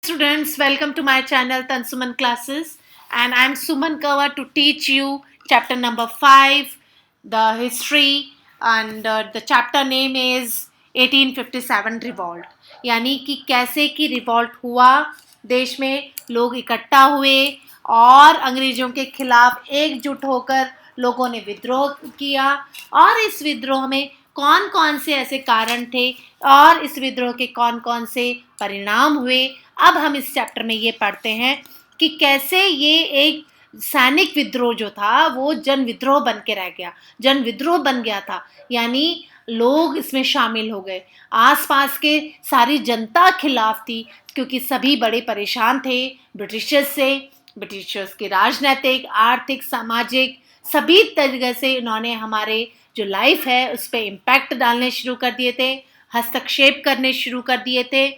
Students, welcome to my channel Tansuman Classes, and I'm Suman Kawa to teach you chapter number 5, the history, and the chapter name is 1857 revolt. यानी कि कैसे कि revolt हुआ, देश में लोग इकट्ठा हुए और अंग्रेजों के खिलाफ एकजुट होकर लोगों ने विद्रोह किया और इस विद्रोह में कौन कौन से ऐसे कारण थे और इस विद्रोह के कौन कौन से परिणाम हुए। अब हम इस चैप्टर में ये पढ़ते हैं कि कैसे ये एक सैनिक विद्रोह जो था वो जन विद्रोह बन के रह गया, जन विद्रोह बन गया था, यानी लोग इसमें शामिल हो गए। आसपास के सारी जनता खिलाफ थी क्योंकि सभी बड़े परेशान थे ब्रिटिशर्स से। ब्रिटिशर्स के राजनीतिक, आर्थिक, सामाजिक सभी तरीके से इन्होंने हमारे जो लाइफ है उस पर इम्पैक्ट डालने शुरू कर दिए थे, हस्तक्षेप करने शुरू कर दिए थे।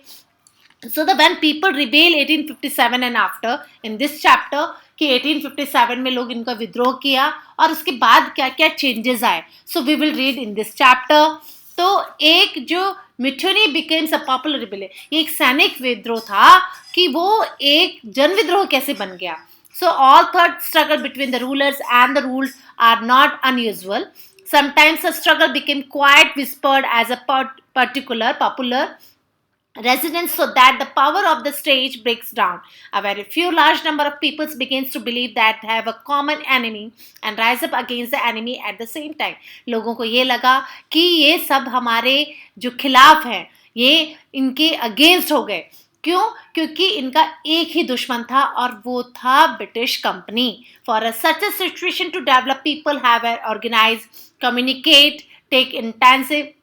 So the when people rebel 1857 and after in this chapter कि 1857 में लोग इनका विद्रोह किया और उसके बाद क्या क्या चेंजेस आए, so we will read in this chapter. तो एक जो mutiny becomes a popular rebellion, ये एक सैनिक विद्रोह था कि वो एक जन विद्रोह कैसे बन गया। So all thought struggle between the rulers and the ruled are not unusual. Sometimes a struggle became quite whispered as a popular residents so that the power of the stage breaks down. A very few large number of peoples begins to believe that they have a common enemy and rise up against the enemy at the same time. लोगों को ये लगा कि ये सब हमारे जो खिलाफ हैं, ये इनके अगेंस्ट हो गए। क्यों? क्योंकि इनका एक ही दुश्मन था और वो था British company. For a such a situation to develop, people have organized, communicate, take intensive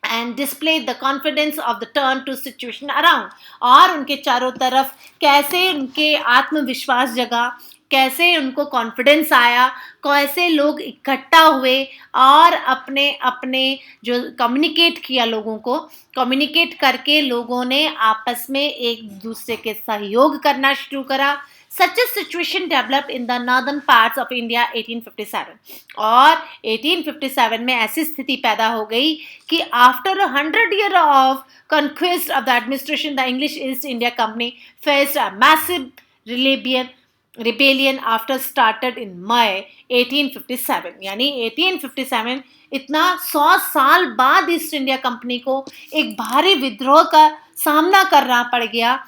and display the confidence of the turn to situation around। और उनके चारों तरफ कैसे उनके आत्मविश्वास जगा, कैसे उनको कॉन्फिडेंस आया, कैसे लोग इकट्ठा हुए और अपने अपने जो कम्युनिकेट किया, लोगों को कम्युनिकेट करके लोगों ने आपस में एक दूसरे के सहयोग करना शुरू करा। Such a situation developed in the northern parts of India 1857। और 1857 में ऐसी स्थिति पैदा हो गई कि after 100 years of conquest of the administration, the English East India Company faced a massive rebellion after started in May 1857। यानी 1857 इतना 100 साल बाद ईस्ट इंडिया कंपनी को एक भारी विद्रोह का सामना करना पड़ गया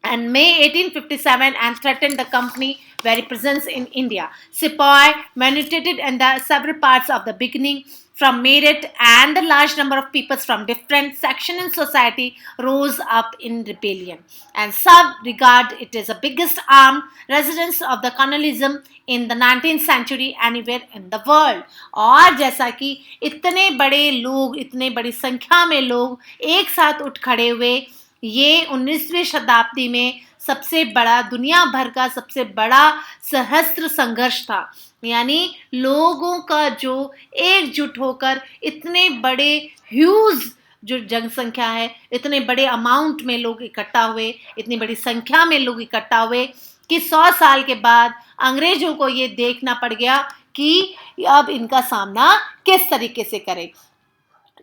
and May 1857 and threatened the company very presence in India. Sepoy manipulated in the several parts of the beginning from Meerut, and the large number of peoples from different sections in society rose up in rebellion, and some regard it as the biggest armed resistance of the colonialism in the 19th century anywhere in the world। और जैसा कि इतने बड़े लोग, इतने बड़ी संख्या में लोग एक साथ उठ खड़े हुए, ये 19वीं शताब्दी में सबसे बड़ा, दुनिया भर का सबसे बड़ा सशस्त्र संघर्ष था। यानी लोगों का जो एकजुट होकर इतने बड़े ह्यूज जो जनसंख्या है, इतने बड़े अमाउंट में लोग इकट्ठा हुए, इतनी बड़ी संख्या में लोग इकट्ठा हुए कि 100 साल के बाद अंग्रेजों को ये देखना पड़ गया कि अब इनका सामना किस तरीके से करें।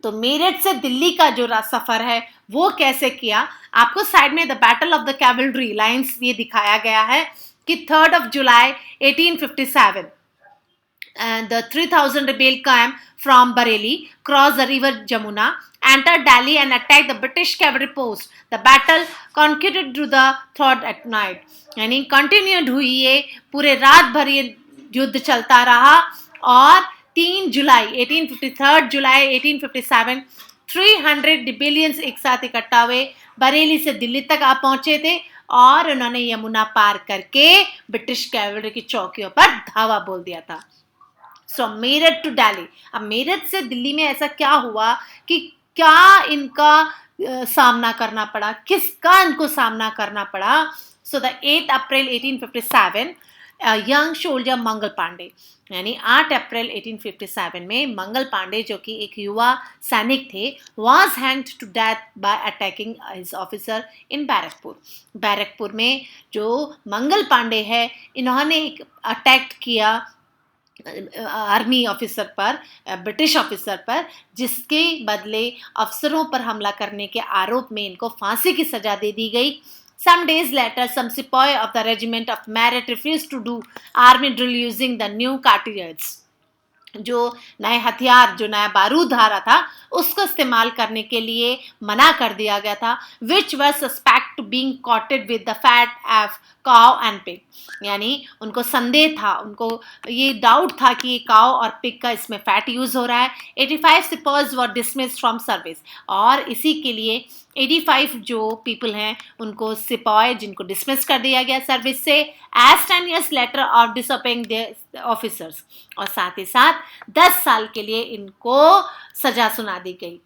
तो मेरठ से दिल्ली का जो सफर है वो कैसे किया, आपको साइड में the battle of the cavalry lines ये दिखाया गया है कि 3 जुलाई 1857 and the 3000 rebel came from Bareilly, crossed the river Jamuna, entered Delhi and attacked the British cavalry post. The battle continued through the third at night। यानी continued हुई, ये पूरे रात भर ये युद्ध चलता रहा और 3 जुलाई 1857 300 रिबेलियंस एक साथ इकट्ठा हुए, बरेली से दिल्ली तक आ पहुंचे थे और उन्होंने यमुना पार करके ब्रिटिश कैवलरी की चौकियों पर धावा बोल दिया था। सो मेरठ टू दिल्ली। अब मेरठ से दिल्ली में ऐसा क्या हुआ कि क्या इनका सामना करना पड़ा, किसका इनको सामना करना पड़ा। So the 8 April 1857 young soldier Mangal Pandey, यानी 8 अप्रैल 1857 में मंगल पांडे जो कि एक युवा सैनिक थे, was hanged to death by attacking his officer in Barrackpore. Barrackpore में जो मंगल पांडे है, इन्होंने एक अटैक किया आर्मी ऑफिसर पर, ब्रिटिश ऑफिसर पर, जिसके बदले अफसरों पर हमला करने के आरोप में इनको फांसी की सजा दे दी गई। Some days later, some sepoy of the regiment of Merit refused to do army drill using the new cartridges. जो नए हथियार, जो नया बारूद आ रहा था, उसको इस्तेमाल करने के लिए मना कर दिया गया था, which were suspect being coated with the fat of cow and pig. यानी उनको संदेह था, उनको ये डाउट था कि ये काउ और पिग का इसमें फैट यूज हो रहा है. 85 सिपॉज वर डिसमिस्ड फ्रॉम सर्विस, और इसी के लिए 85 जो पीपल हैं उनको सिपॉय, जिनको डिसमिस कर दिया गया सर्विस से, as 10 years later of disobeying their officers, और साथ ही साथ 10 साल के लिए इनको सजा सुना दी गई.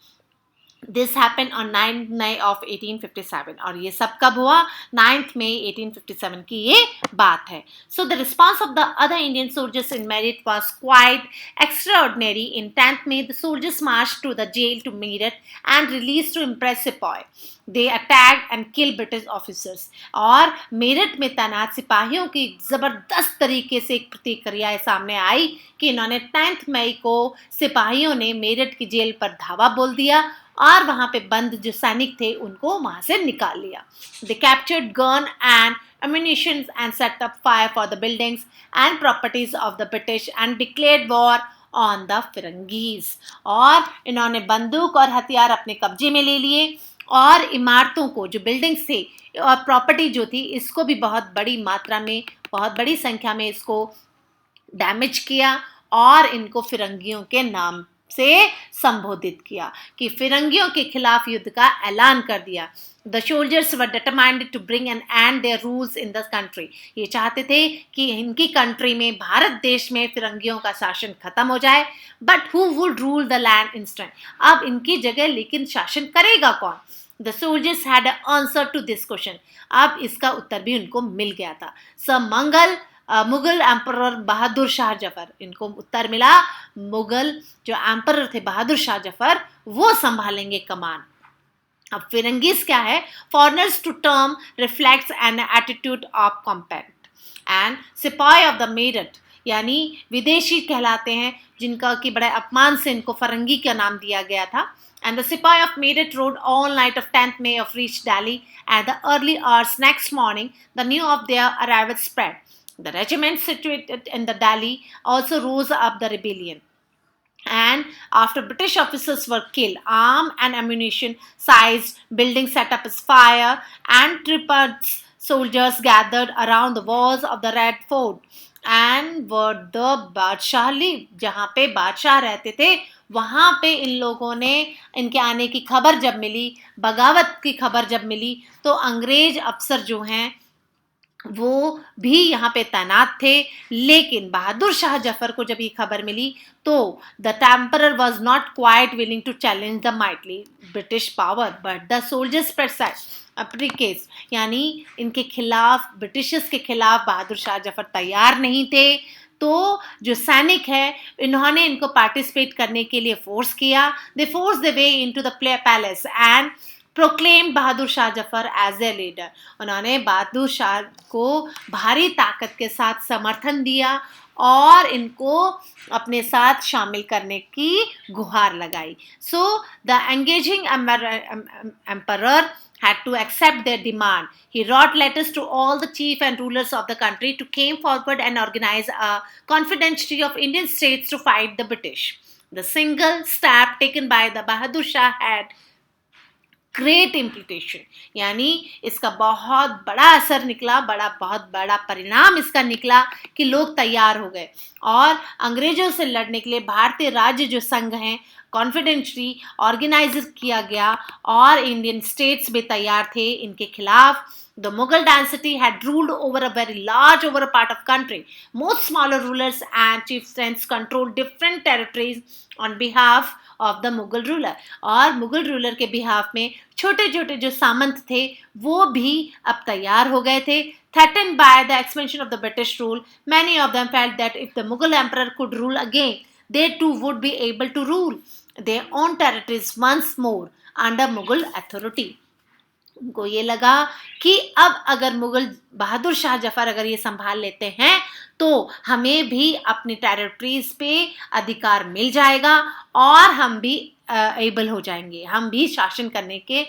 This happen on 9th May of 1857, और ये सब कब हुआ? 9th May 1857 की ये बात है. So the response of the other Indian soldiers in Meerut was quite extraordinary. In 10th May the soldiers march to the jail to Meerut and release to impress sepoy. They attack and kill British officers. और मेरठ में तैनात सिपाहियों की ज़बरदस्त तरीके से एक प्रतिक्रिया सामने आई कि इन्होंने 10th May को सिपाहियों ने मेरठ की जेल पर धावा बोल दिया और वहाँ पे बंद जो सैनिक थे उनको वहाँ से निकाल लिया. दे captured gun and ammunition and set up fire for the buildings and properties of the British and declared war on the Firangis. और इन्होंने बंदूक और हथियार अपने कब्जे में ले लिए और इमारतों को, जो बिल्डिंग्स थे और प्रॉपर्टी जो थी, इसको भी बहुत बड़ी मात्रा में, बहुत बड़ी संख्या में इसको डैमेज किया और इनको फिरंगियों के नाम से संबोधित किया, कि फिरंगियों के खिलाफ युद्ध का ऐलान कर दिया. The soldiers were determined to bring an end their rules in the country. ये चाहते थे कि इनकी कंट्री में, भारत देश में फिरंगियों का शासन खत्म हो जाए. But who would rule the land instead? अब इनकी जगह लेकिन शासन करेगा कौन? The soldiers had an answer to this question. अब इसका उत्तर भी उनको मिल गया था. मुगल एम्परर बहादुर शाह जफर, इनको उत्तर मिला, मुगल जो एम्परर थे बहादुर शाह जफर, वो संभालेंगे कमान. अब फिरंगीज क्या है? Foreigners to term reflects an attitude of contempt and sipahi of the Meerut, यानी विदेशी कहलाते हैं, जिनका कि बड़े अपमान से इनको फरंगी का नाम दिया गया था. And the Sipahi of Meerut rode all night of 10th May of reached Delhi. At the early hours next morning, the news of their arrival spread. The regiment situated in the Delhi also rose up the rebellion. And after British officers were killed, armed and ammunition sized buildings set up as fire, and trippers soldiers gathered around the walls of the Red Fort. And were the बादशाह lived, जहाँ पे बादशाह रहते थे, वहाँ पे इन लोगों ने, इनके आने की खबर जब मिली, बगावत की खबर जब मिली, तो अंग्रेज अफसर जो हैं वो भी यहाँ पे तैनात थे. लेकिन बहादुर शाह जफर को जब ये खबर मिली तो the emperor was not quite willing to challenge the mighty British power, but the soldiers अपनी केस, यानी इनके खिलाफ, ब्रिटिशर्स के खिलाफ बहादुर शाह जफर तैयार नहीं थे. तो जो सैनिक है, इन्होंने इनको पार्टिसिपेट करने के लिए फोर्स किया. They force the way into the palace and proclaim Bahadur Shah Zafar as a leader. उन्होंने बहादुर शाह को भारी ताकत के साथ समर्थन दिया और इनको अपने साथ शामिल करने की गुहार लगाई. So the engaging emperor had to accept their demand. He wrote letters to all the chief and rulers of the country to come forward and organize a confederacy of Indian states to fight the British. The single step taken by the Bahadur Shah had great implication, यानी इसका बहुत बड़ा असर निकला, बहुत बड़ा परिणाम इसका निकला कि लोग तैयार हो गए और अंग्रेजों से लड़ने के लिए भारतीय राज्य जो संघ हैं, कॉन्फिडेंटली ऑर्गेनाइज किया गया और इंडियन स्टेट्स भी तैयार थे इनके खिलाफ. The Mughal dynasty had ruled over a part of country. Most smaller rulers and chieftains controlled different territories on behalf of the Mughal ruler. और मुगल रूलर के बिहाफ में छोटे छोटे जो सामंत थे वो भी अब तैयार हो गए थे. Threatened by the expansion of the British rule, many of them felt that if the Mughal emperor could rule again, they too would be able to rule their own territories once more under Mughal authority. उनको ये लगा कि अब अगर मुगल बहादुर शाह जफर अगर ये संभाल लेते हैं तो हमें भी अपनी टेरिटरीज पे अधिकार मिल जाएगा और हम भी एबल हो जाएंगे, हम भी शासन करने के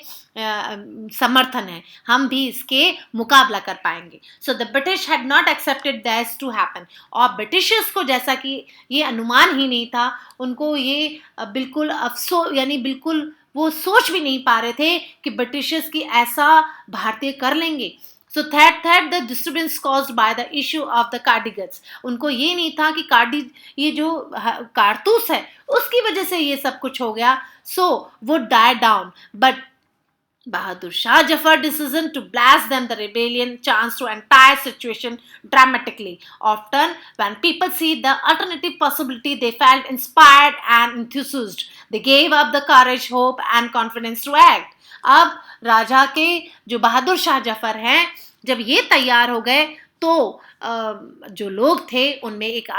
समर्थन है, हम भी इसके मुकाबला कर पाएंगे. So the British had not accepted that to happen. और ब्रिटिशर्स को जैसा कि ये अनुमान ही नहीं था, उनको ये बिल्कुल अफसोस, यानी बिल्कुल वो सोच भी नहीं पा रहे थे कि ब्रिटिशर्स की ऐसा भारतीय कर लेंगे. So that the disturbance caused by the issue of the cartridges. उनको ये नहीं था कि ये जो कारतूस है उसकी वजह से ये सब कुछ हो गया. सो वो die down, but Bahadur Shah Jafar decision to blast them the rebellion changed the entire situation dramatically. Often when people see the alternative possibility, they felt inspired and enthused. They gave up the courage, hope and confidence to act. अब राजा के जो बहादुर शाह जफर हैं, जब ये तैयार हो गए तो जो लोग थे उनमें एक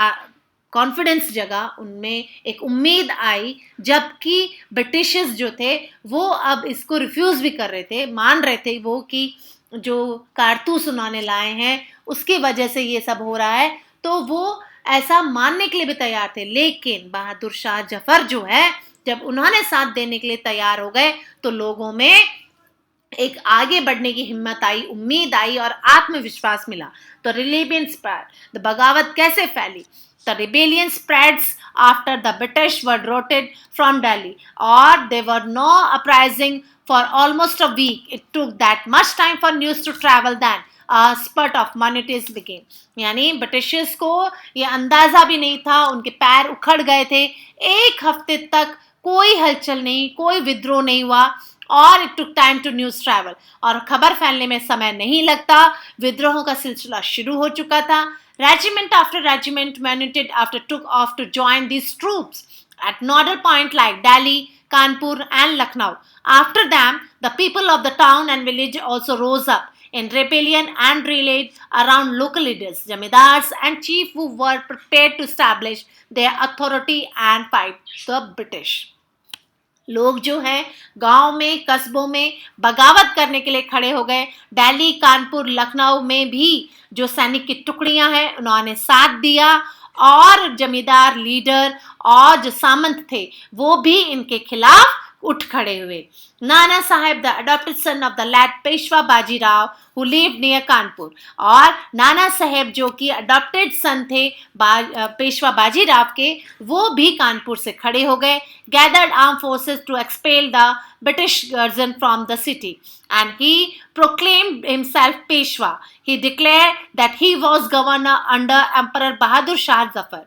कॉन्फिडेंस जगा, उनमें एक उम्मीद आई, जबकि ब्रिटिशर्स जो थे वो अब इसको रिफ्यूज़ भी कर रहे थे, मान रहे थे वो कि जो कारतूस उन्होंने लाए हैं उसकी वजह से ये सब हो रहा है, तो वो ऐसा मानने के लिए भी तैयार थे. लेकिन बहादुर शाह जफर जो है, जब उन्होंने साथ देने के लिए तैयार हो गए तो लोगों में एक आगे बढ़ने की हिम्मत आई, उम्मीद आई और आत्मविश्वास मिला. तो रिलीबियन स्प्रेड, द बगावत कैसे फैली? The rebellion spreads after the British were routed from Delhi, or there were no uprising for almost a week. It took that much time for news to travel then. A spurt of monitors began. यानी Britishers को ये अंदाजा भी नहीं था, उनके पैर उखड़ गए थे. एक हफ्ते तक कोई हलचल नहीं, कोई विद्रोह नहीं हुआ और it took time to news travel. और खबर फैलने में समय नहीं लगता, विद्रोहों का सिलसिला शुरू हो चुका था. Regiment after regiment united after took off to join these troops at nodal point like Delhi, Kanpur and Lucknow. After them, the people of the town and village also rose up in rebellion and rallied around local leaders, jamidars and chiefs who were prepared to establish their authority and fight the British. लोग जो हैं गांव में, कस्बों में बगावत करने के लिए खड़े हो गए. दिल्ली, कानपुर, लखनऊ में भी जो सैनिक की टुकड़ियां हैं उन्होंने साथ दिया और जमींदार, लीडर और जो सामंत थे वो भी इनके खिलाफ उठ खड़े हुए. Nana Saheb, the adopted son of the late Peshwa Bajirao who lived near Kanpur, और नाना साहेब जो कि अडॉप्टेड सन थे पेशवा बाजीराव के, वो भी कानपुर से खड़े हो गए. gathered armed forces to expel the British garrison from the city and he proclaimed himself Peshwa. He declared that he was governor under Emperor Bahadur Shah Zafar.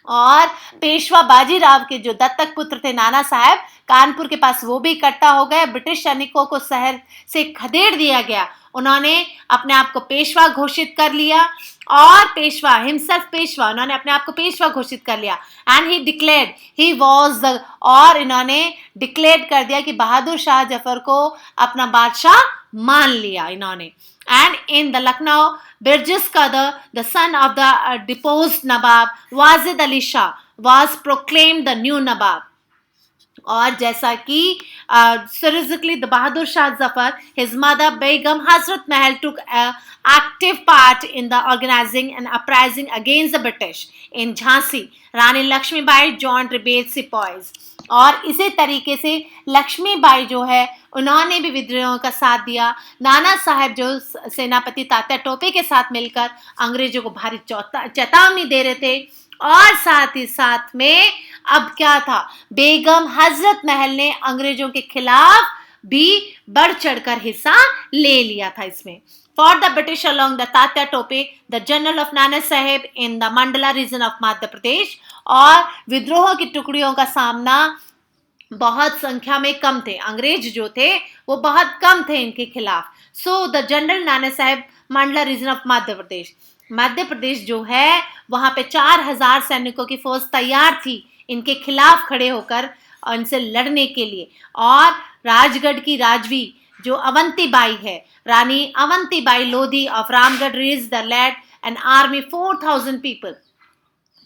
और पेशवा बाजीराव के जो दत्तक पुत्र थे नाना साहब, कानपुर के पास वो भी इकट्ठा हो गए. ब्रिटिश सैनिकों को शहर से खदेड़ दिया गया. उन्होंने अपने आप को पेशवा घोषित कर लिया और पेशवा हिमसेल्फ पेशवा, उन्होंने अपने आप को पेशवा घोषित कर लिया. And he declared he was the, और इन्होंने डिक्लेयर कर दिया कि बहादुर शाह जफर को अपना बादशाह मान लिया इन्होंने. And in the Lucknow, Birjis Qadar, the son of the deposed Nawab Wazid Ali Shah, was proclaimed the new Nawab. और जैसा कि surgically the Bahadur Shah Zafar, his mother Begum Hazrat Mahal took an active part in the organizing and uprising against the British in Jhansi. Rani Lakshmi Bai joined rebel sepoys. और इसी तरीके से लक्ष्मीबाई जो है उन्होंने भी विद्रोह का साथ दिया. नाना साहब जो सेनापति तात्या टोपे के साथ मिलकर अंग्रेजों को भारी चेतावनी दे रहे थे. और साथ ही साथ में अब क्या था, बेगम हजरत महल ने अंग्रेजों के खिलाफ भी बढ़ चढ़कर हिस्सा ले लिया था इसमें. For the British along the Tatya Tope, the general of Nana Sahib in the Mandala region of Madhya Pradesh, और विद्रोह की टुकड़ियों का सामना बहुत संख्या में कम थे. अंग्रेज जो थे वो बहुत कम थे इनके खिलाफ. सो द जनरल नाना साहब मंडला रीजन ऑफ मध्य प्रदेश, मध्य प्रदेश जो है वहां पे 4000 सैनिकों की फौज तैयार थी इनके खिलाफ खड़े होकर इनसे लड़ने के लिए. और राजगढ़ की राजवी जो अवंती बाई है, Rani Avanti Bai Lodhi of Ramgarh raised the led an army 4,000 people,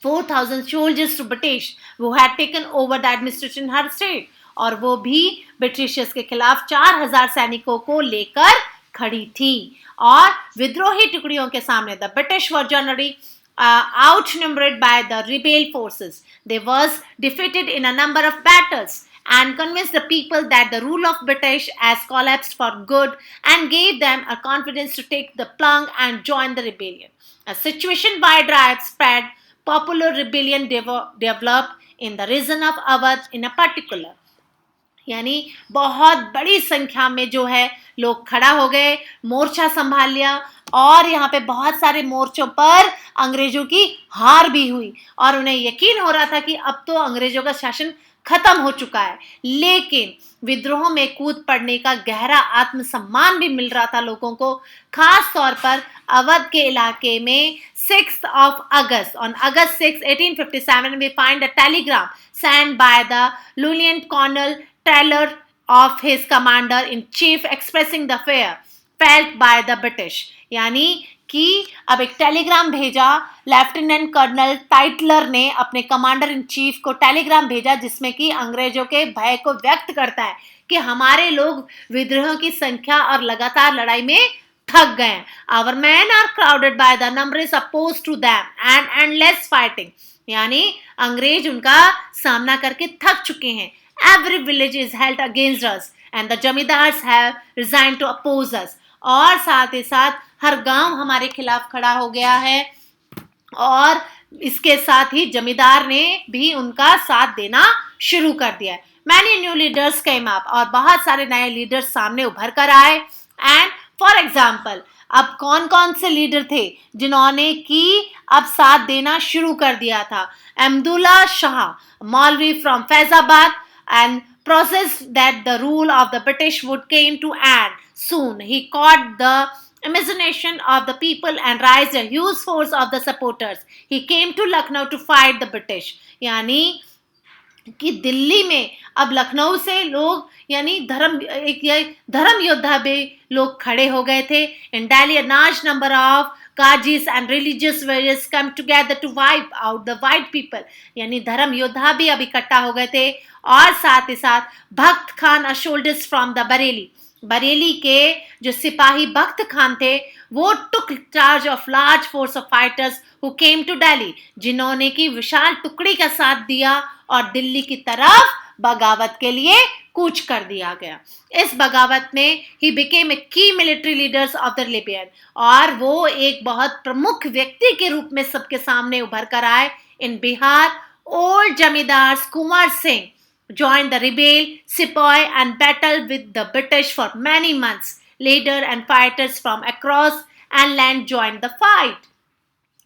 4,000 soldiers to British who had taken over the administration in her state. और वो भी ब्रिटिशर्स के खिलाफ 4000 सैनिकों को लेकर खड़ी थी। और विद्रोही टुकड़ियों के सामने the British were generally outnumbered by the rebel forces. They was defeated in a number of battles and convinced the people that the rule of British has collapsed for good and gave them a confidence to take the plunge and join the rebellion. A situation-wide riot spread, popular rebellion developed in the region of Awadh in a particular. यानी बहुत बड़ी संख्या में जो है लोग खड़ा हो गए, मोर्चा संभाल लिया और यहाँ पे बहुत सारे मोर्चों पर अंग्रेजों की हार भी हुई और उन्हें यकीन हो रहा था कि अब तो अंग्रेजों का शासन खत्म हो चुका है। लेकिन विद्रोह में कूद पड़ने का गहरा आत्मसम्मान भी मिल रहा था लोगों को, खास तौर पर अवध के इलाके में 6th of August, on August 6, 1857, we find a telegram sent by the Lieutenant Colonel Taylor of his commander in chief expressing the fear felt by the British. यानी कि अब एक टेलीग्राम भेजा, लेफ्टिनेंट कर्नल टाइटलर ने अपने commander in chief को Telegram भेजा जिसमें कि अंग्रेजों के भय को व्यक्त करता है कि हमारे लोग विद्रोह की संख्या और लगातार लड़ाई में थक गए। Our men are crowded by the number is opposed to them and endless fighting. यानी अंग्रेज उनका सामना करके थक चुके हैं। Every village is held against us and the zamindars have resigned to oppose us. और साथ ही साथ हर गांव हमारे खिलाफ खड़ा हो गया है और इसके साथ ही जमींदार ने भी उनका साथ देना शुरू कर दिया है। Many new leaders came up और बहुत सारे नए लीडर्स सामने उभर कर आए। एंड फॉर एग्जाम्पल अब कौन कौन से लीडर थे जिन्होंने कि अब साथ देना शुरू कर दिया था? अहमदुल्ला शाह, मौलवी from Faizabad, and processed that the rule of the British would came to end soon. He caught the imagination of the people and raised a huge force of the supporters. He came to Lucknow to fight the British. यानी कि दिल्ली में अब लखनऊ से लोग यानी धर्म योद्धा भी लोग खड़े हो गए थे। In Delhi, a large number of Qazis and religious warriors come together to wipe out the white people. यानी धर्म योद्धा भी अब इकट्ठा हो गए थे और साथ ही साथ भक्त Khan a soldiers from the Bareilly के जो सिपाही भक्त खान थे वो took charge of large force of fighters who came to Delhi, जिन्होंने की विशाल टुकड़ी का साथ दिया और दिल्ली की तरफ बगावत के लिए कूच कर दिया गया। इस बगावत में ही became a key military leaders of the rebellion और वो एक बहुत प्रमुख व्यक्ति के रूप में सबके सामने उभर कर आए। इन बिहार old जमींदार Kunwar Singh joined the rebel sepoy and battled with the British for many months. Leader and fighters from across and land joined the fight.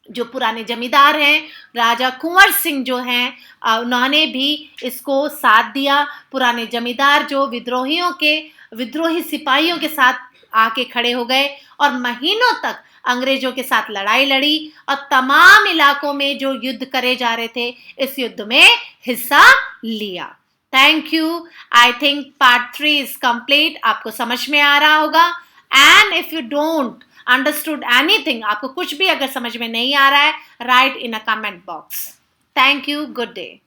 जो पुराने जमींदार हैं राजा कुंवर सिंह जो हैं उन्होंने भी इसको साथ दिया। पुराने जमींदार जो विद्रोही सिपाहियों के साथ आके खड़े हो गए और महीनों तक अंग्रेजों के साथ लड़ाई लड़ी और तमाम इलाकों में जो युद्ध करे जा रहे थे इस युद्ध में हिस्सा लिया। Thank you. I think part 3 is complete. आपको समझ में आ रहा होगा। And if you don't understood anything, आपको कुछ भी अगर समझ में नहीं आ रहा है, right in a comment box. Thank you. Good day.